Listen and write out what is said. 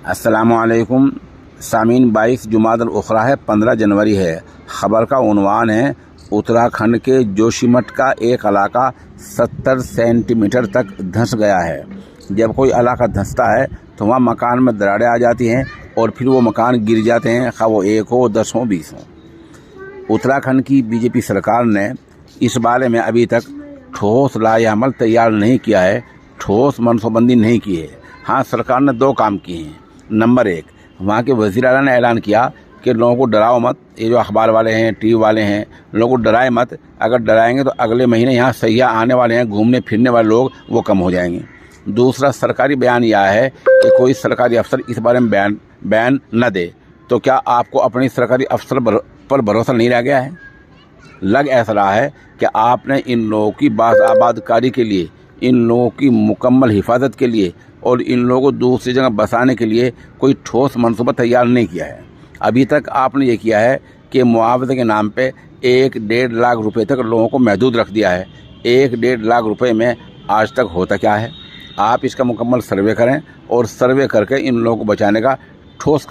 अस्सलामुअलैकुम सामीन। 22 जुमादुल उखरा है, 15 जनवरी है। ख़बर का उन्वान है, उत्तराखंड के जोशीमठ का एक इलाका 70 सेंटीमीटर तक धंस गया है। जब कोई इलाका धंसता है तो वहाँ मकान में दरारें आ जाती हैं और फिर वो मकान गिर जाते हैं, खा वो 1 हो, 10 हो, 20 हो। उत्तराखंड की बीजेपी सरकार ने इस बारे में अभी तक ठोस लाएअमल तैयार नहीं किया है, ठोस मनसूबबंदी नहीं की है। हाँ, सरकार ने 2 काम किए हैं। नंबर 1, वहाँ के वज़ीर आला ने ऐलान किया कि लोगों को डराओ मत। ये जो अखबार वाले हैं, टीवी वाले हैं, लोगों को डराए मत। अगर डराएंगे तो अगले महीने यहाँ सयाह आने वाले हैं, घूमने फिरने वाले लोग वो कम हो जाएंगे। दूसरा सरकारी बयान यह है कि कोई सरकारी अफसर इस बारे में बयान न दे। तो क्या आपको अपने सरकारी अफसर पर भरोसा नहीं रह गया है? लग ऐसा रहा है कि आपने इन लोगों की बाज़-आबादकारी के लिए, इन लोगों की मुकम्मल हिफाजत के लिए और इन लोगों को दूसरी जगह बसाने के लिए कोई ठोस मनसूबा तैयार नहीं किया है। अभी तक आपने ये किया है कि मुआवजे के नाम पे 1-1.5 लाख रुपए तक लोगों को महदूद रख दिया है। 1-1.5 लाख रुपए में आज तक होता क्या है? आप इसका मुकम्मल सर्वे करें और सर्वे करके इन लोगों को बचाने का ठोस